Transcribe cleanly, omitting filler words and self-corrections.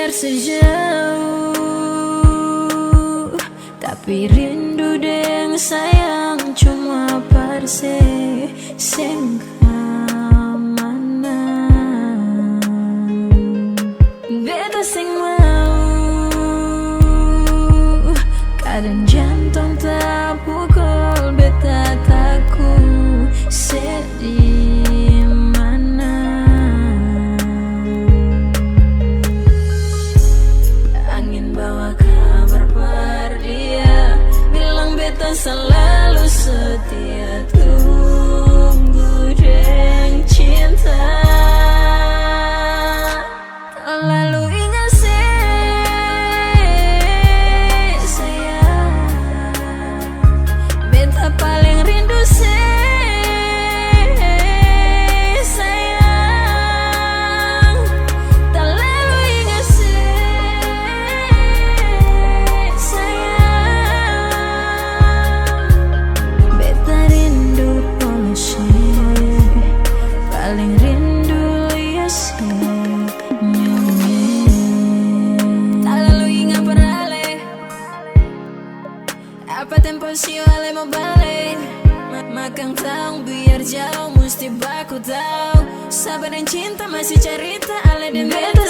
biar sejauh, tapi rindu deng sayang cuma parse sing kamana. Beta sing mau, kadang jantung tak pukul, beta takut sedih mana. Angin bawa kabar par dia, bilang beta selalu setia, tunggu deng cinta. Tak lalu ingat sayang, beta paling rindu sayang. Tak lalu ingat sayang, beta rindu polisi, paling rindu lias nyanyi. Tak lalu ingat perale, apa tempo si ale mau balik. Makan tahu biar jauh, mesti baku tahu. Sabar dan cinta masih cerita ale dan beta.